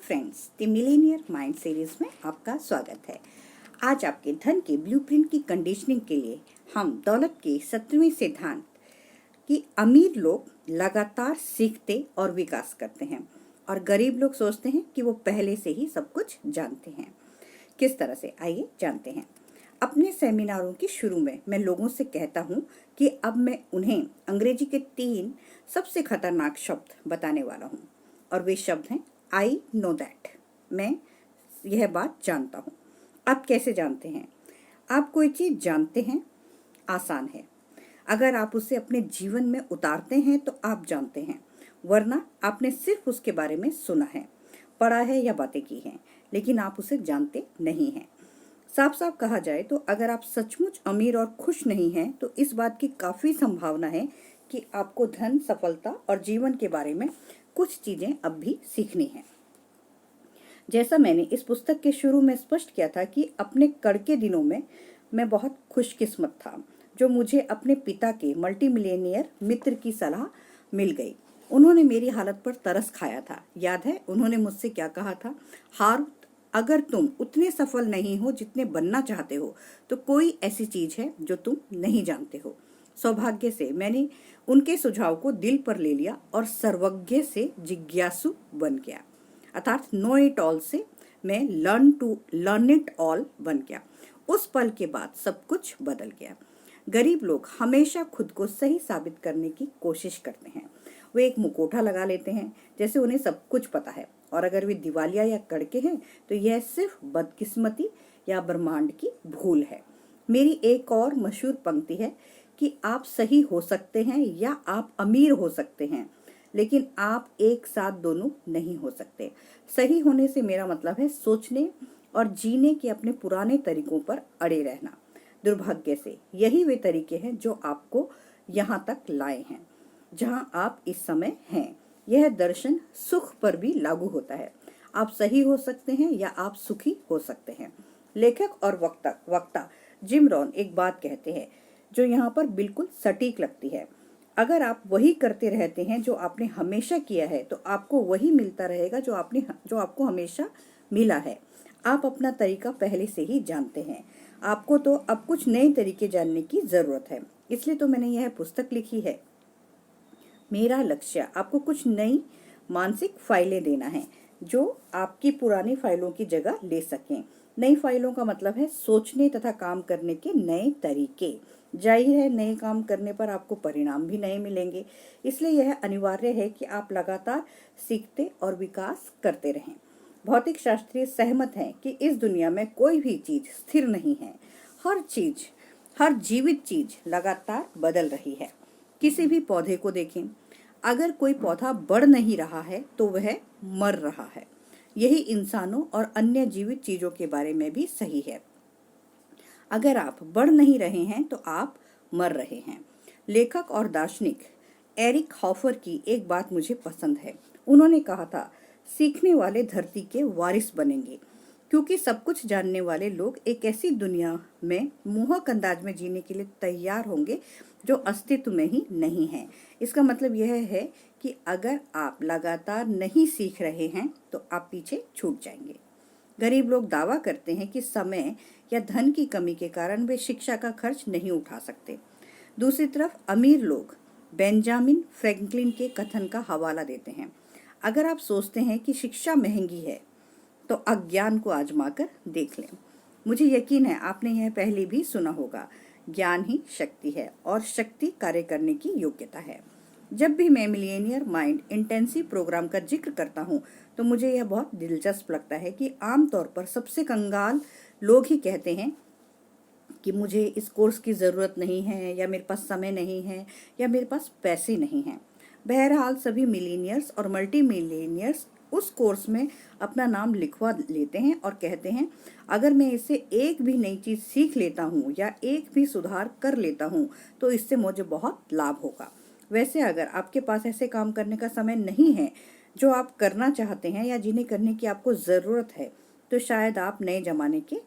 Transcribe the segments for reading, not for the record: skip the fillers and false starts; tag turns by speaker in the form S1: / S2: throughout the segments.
S1: Friends, the Millionaire mind series में आपका स्वागत है। आज आपके धन के ब्लूप्रिंट की कंडीशनिंग के लिए हम दौलत के 17वें सिद्धांत कि अमीर लोग लगातार सीखते और विकास करते हैं और गरीब लोग सोचते हैं कि वो पहले से ही सब कुछ जानते हैं। किस तरह से, आइए जानते हैं। अपने सेमिनारों की शुरू में मैं लोगों से कहता हूँ कि अब मैं उन्हें अंग्रेजी के 3 सबसे खतरनाक शब्द बताने वाला हूँ और वे शब्द हैं आई नो दैट। मैं यह बात जानता हूँ। आप कैसे जानते हैं? आप कोई चीज़ जानते हैं, आसान है। अगर आप उसे अपने जीवन में उतारते हैं तो आप जानते हैं, वरना आपने सिर्फ उसके बारे में सुना है, पढ़ा है या बातें की हैं, लेकिन आप उसे जानते नहीं हैं। साफ साफ कहा जाए तो अगर आप सचमुच अमीर और खुश नहीं हैं तो इस बात की काफ़ी संभावना है कि आपको धन, सफलता और जीवन के बारे में कुछ चीज़ें अब भी सीखनी हैं। जैसा मैंने इस पुस्तक के शुरू में स्पष्ट किया था कि अपने कड़के दिनों में मैं बहुत खुशकिस्मत था जो मुझे अपने पिता के मल्टी मिलियनियर मित्र की सलाह मिल गई। उन्होंने मेरी हालत पर तरस खाया था। याद है उन्होंने मुझसे क्या कहा था? हार, अगर तुम उतने सफल नहीं हो जितने बनना चाहते हो तो कोई ऐसी चीज है जो तुम नहीं जानते हो। सौभाग्य से मैंने उनके सुझाव को दिल पर ले लिया और सर्वज्ञ से जिज्ञासु बन गया, अर्थात नो इट ऑल से मैं लर्न इट ऑल बन गया। उस पल के बाद सब कुछ बदल गया। गरीब लोग हमेशा खुद को सही साबित करने की कोशिश करते हैं। वे एक मुखौटा लगा लेते हैं जैसे उन्हें सब कुछ पता है, और अगर वे दिवालिया या कड़के हैं तो यह सिर्फ बदकिस्मती या ब्रह्मांड की भूल है। मेरी एक और मशहूर पंक्ति है कि आप सही हो सकते हैं या आप अमीर हो सकते हैं, लेकिन आप एक साथ दोनों नहीं हो सकते। सही होने से मेरा मतलब है सोचने और जीने के अपने पुराने तरीकों पर अड़े रहना। दुर्भाग्य से यही वे तरीके हैं जो आपको यहाँ तक लाए हैं जहाँ आप इस समय हैं। यह दर्शन सुख पर भी लागू होता है। आप सही हो सकते हैं या आप सुखी हो सकते हैं। लेखक और वक्ता जिम रॉन एक बात कहते हैं जो यहाँ पर बिल्कुल सटीक लगती है। अगर आप वही करते रहते हैं जो आपने हमेशा किया है तो आपको वही मिलता रहेगा जो आपको हमेशा मिला है। आप अपना तरीका पहले से ही जानते हैं। आपको तो अब कुछ नए तरीके जानने की जरूरत है। इसलिए तो मैंने यह पुस्तक लिखी है। मेरा लक्ष्य आपको कुछ नई मानसिक फाइलें देना है जो आपकी पुरानी फाइलों की जगह ले सकें। नई फाइलों का मतलब है सोचने तथा काम करने के नए तरीके। जाहिर है नए काम करने पर आपको परिणाम भी नए मिलेंगे, इसलिए यह अनिवार्य है कि आप लगातार सीखते और विकास करते रहें। भौतिक शास्त्री सहमत हैं कि इस दुनिया में कोई भी चीज स्थिर नहीं है। हर जीवित चीज लगातार बदल रही है। किसी भी पौधे को देखें, अगर कोई पौधा बढ़ नहीं रहा है तो वह मर रहा है। यही इंसानों और अन्य जीवित चीजों के बारे में भी सही है। अगर आप बढ़ नहीं रहे हैं तो आप मर रहे हैं। लेखक और दार्शनिक एरिक हॉफर की एक बात मुझे पसंद है। उन्होंने कहा था, सीखने वाले धरती के वारिस बनेंगे, क्योंकि सब कुछ जानने वाले लोग एक ऐसी दुनिया में मोहक अंदाज में जीने के लिए तैयार होंगे जो अस्तित्व में ही नहीं है। इसका मतलब यह है कि अगर आप लगातार नहीं सीख रहे हैं तो आप पीछे छूट जाएंगे। गरीब लोग दावा करते हैं कि समय या धन की कमी के कारण वे शिक्षा का खर्च नहीं उठा सकते। दूसरी तरफ अमीर लोग बेंजामिन फ्रैंकलिन के कथन का हवाला देते हैं, अगर आप सोचते हैं कि शिक्षा महंगी है तो अज्ञान को आजमा कर देख लें। मुझे यकीन है आपने यह पहले भी सुना होगा, ज्ञान ही शक्ति है और शक्ति कार्य करने की योग्यता है। जब भी मैं मिलियनियर माइंड इंटेंसिव प्रोग्राम का जिक्र करता हूँ तो मुझे यह बहुत दिलचस्प लगता है कि आमतौर पर सबसे कंगाल लोग ही कहते हैं कि मुझे इस कोर्स की ज़रूरत नहीं है, या मेरे पास समय नहीं है, या मेरे पास पैसे नहीं हैं। बहरहाल सभी मिलीनियर्स और मल्टी मिलीनियर्स उस कोर्स में अपना नाम लिखवा लेते हैं और कहते हैं, अगर मैं इससे एक भी नई चीज़ सीख लेता हूँ या एक भी सुधार कर लेता हूँ तो इससे मुझे बहुत लाभ होगा। वैसे अगर आपके पास ऐसे काम करने का समय नहीं है जो आप करना चाहते हैं या जिन्हें करने की आपको ज़रूरत है, तो शायद आप नए जमाने के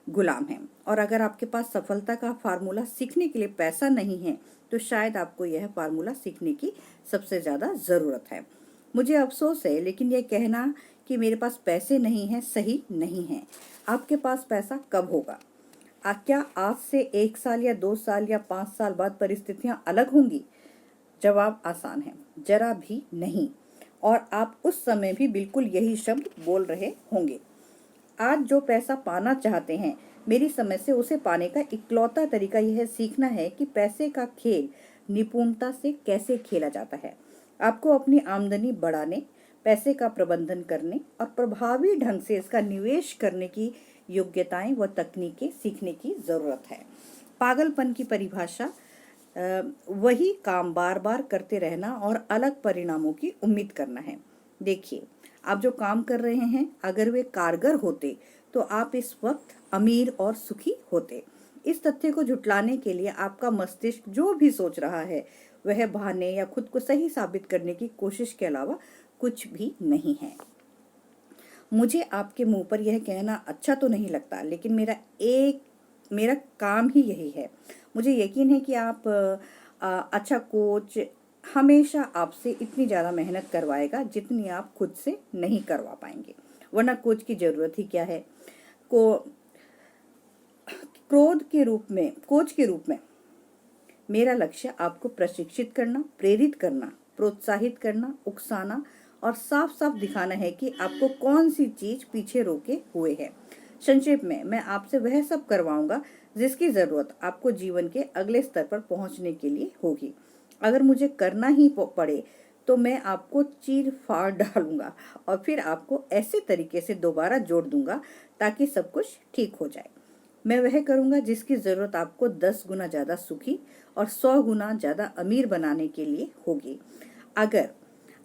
S1: गुलाम हैं। और अगर आपके पास सफलता का फार्मूला सीखने के लिए पैसा नहीं है तो शायद आपको यह फार्मूला सीखने की सबसे ज़्यादा ज़रूरत है। मुझे अफसोस है, लेकिन यह कहना कि कि मेरे पास पैसे नहीं हैं सही नहीं है। आपके पास पैसा कब होगा? क्या आज से 1 साल या 2 साल या 5 साल बाद परिस्थितियां अलग होंगी? जवाब आसान है, जरा भी नहीं। और आप उस समय भी बिल्कुल यही शब्द बोल रहे होंगे। आज जो पैसा पाना चाहते हैं, मेरी समझ से उसे पाने का इकलौता तरीका यह सीखना है कि पैसे का खेल निपुणता से कैसे खेला जाता है। आपको अपनी आमदनी बढ़ाने, पैसे का प्रबंधन करने और प्रभावी ढंग से इसका निवेश करने की योग्यताएं व तकनीकें सीखने की जरूरत है। पागलपन की परिभाषा वही काम बार बार करते रहना और अलग परिणामों की उम्मीद करना है। देखिए, आप जो काम कर रहे हैं, अगर वे कारगर होते तो आप इस वक्त अमीर और सुखी होते। इस तथ्य को झुटलाने के लिए आपका मस्तिष्क जो भी सोच रहा है वह बहाने या खुद को सही साबित करने की कोशिश के अलावा कुछ भी नहीं है। मुझे आपके मुंह पर यह कहना अच्छा तो नहीं लगता, लेकिन मेरा काम ही यही है। मुझे यकीन है कि आप अच्छा कोच हमेशा आपसे इतनी ज़्यादा मेहनत करवाएगा जितनी आप खुद से नहीं करवा पाएंगे, वरना कोच की ज़रूरत ही क्या है। कोच के रूप में मेरा लक्ष्य आपको प्रशिक्षित करना, प्रेरित करना, प्रोत्साहित करना, उकसाना और साफ साफ दिखाना है कि आपको कौन सी चीज पीछे रोके हुए है। संक्षेप में, मैं आपसे वह सब करवाऊंगा जिसकी जरूरत आपको जीवन के अगले स्तर पर पहुंचने के लिए होगी। अगर मुझे करना ही पड़े तो मैं आपको चीर फाड़ डालूंगा और फिर आपको ऐसे तरीके से दोबारा जोड़ दूंगा ताकि सब कुछ ठीक हो जाए। मैं वह करूंगा जिसकी जरूरत आपको 10 गुना ज्यादा सुखी और 100 गुना ज्यादा अमीर बनाने के लिए होगी। अगर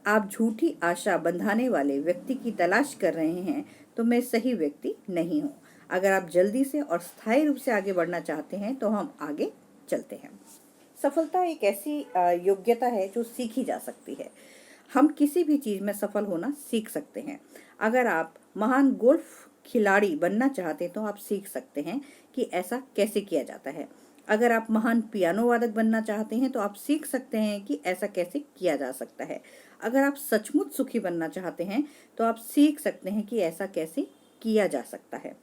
S1: आप झूठी आशा बंधाने वाले व्यक्ति की तलाश कर रहे हैं तो मैं सही व्यक्ति नहीं हूँ। अगर आप जल्दी से और स्थायी रूप से आगे बढ़ना चाहते हैं तो हम आगे चलते हैं। सफलता एक ऐसी योग्यता है जो सीखी जा सकती है। हम किसी भी चीज में सफल होना सीख सकते हैं। अगर आप महान गोल्फ खिलाड़ी बनना चाहते हैं तो आप सीख सकते हैं कि ऐसा कैसे किया जाता है। अगर आप महान पियानो वादक बनना चाहते हैं तो आप सीख सकते हैं कि ऐसा कैसे किया जा सकता है। अगर आप सचमुच सुखी बनना चाहते हैं तो आप सीख सकते हैं कि ऐसा कैसे किया जा सकता है।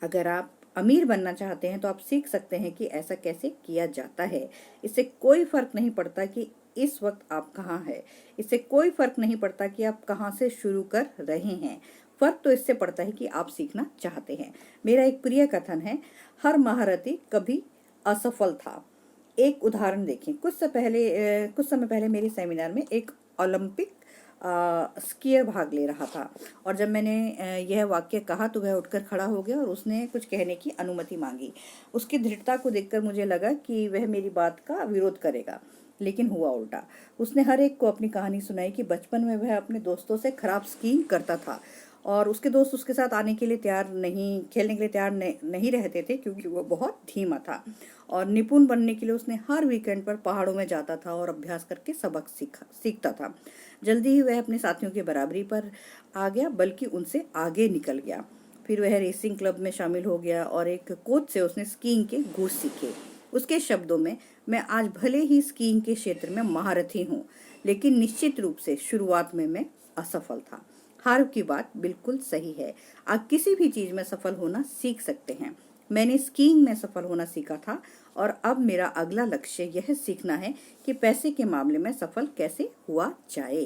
S1: अगर आप अमीर बनना चाहते हैं तो आप सीख सकते हैं कि ऐसा कैसे किया जाता है। इससे कोई फर्क नहीं पड़ता कि इस वक्त आप कहाँ हैं। इससे कोई फर्क नहीं पड़ता कि आप कहाँ से शुरू कर रहे हैं। फर्क तो इससे पड़ता है कि आप सीखना चाहते हैं। मेरा एक प्रिय कथन है, हर महारथी कभी असफल था। एक उदाहरण देखें। कुछ समय पहले मेरे सेमिनार में एक ओलंपिक स्कीयर भाग ले रहा था और जब मैंने यह वाक्य कहा तो वह उठकर खड़ा हो गया और उसने कुछ कहने की अनुमति मांगी। उसकी दृढ़ता को देखकर मुझे लगा कि वह मेरी बात का विरोध करेगा, लेकिन हुआ उल्टा। उसने हर एक को अपनी कहानी सुनाई कि बचपन में वह अपने दोस्तों से खराब स्कीइंग करता था और उसके दोस्त उसके साथ खेलने के लिए तैयार नहीं रहते थे क्योंकि वो बहुत धीमा था। और निपुण बनने के लिए उसने हर वीकेंड पर पहाड़ों में जाता था और अभ्यास करके सबक सीखता था। जल्दी ही वह अपने साथियों की बराबरी पर आ गया, बल्कि उनसे आगे निकल गया। फिर वह रेसिंग क्लब में शामिल हो गया और एक कोच से उसने स्कीइंग के गुर सीखे। उसके शब्दों में, मैं आज भले ही स्कीइंग के क्षेत्र में महारथी हूँ, लेकिन निश्चित रूप से शुरुआत में मैं असफल था। हार की बात बिल्कुल सही है। आप किसी भी चीज में सफल होना सीख सकते हैं। मैंने स्कीइंग में सफल होना सीखा था और अब मेरा अगला लक्ष्य यह सीखना है कि पैसे के मामले में सफल कैसे हुआ जाए।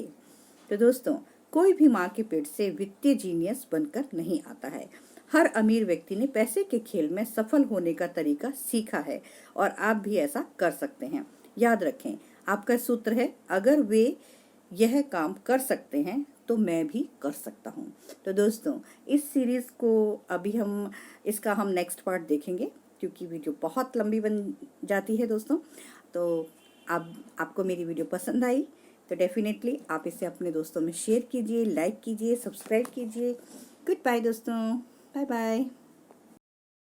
S1: तो दोस्तों, कोई भी माँ के पेट से वित्तीय जीनियस बनकर नहीं आता है। हर अमीर व्यक्ति ने पैसे के खेल में सफल होने का तरीका सीखा है और आप भी ऐसा कर सकते हैं। याद रखें, आपका सूत्र है, अगर वे यह काम कर सकते हैं तो मैं भी कर सकता हूँ। तो दोस्तों, इस सीरीज को इसका हम नेक्स्ट पार्ट देखेंगे क्योंकि वीडियो बहुत लंबी बन जाती है दोस्तों। तो आपको मेरी वीडियो पसंद आई तो डेफिनेटली आप इसे अपने दोस्तों में शेयर कीजिए, लाइक कीजिए, सब्सक्राइब कीजिए। गुड बाय दोस्तों, बाय बाय।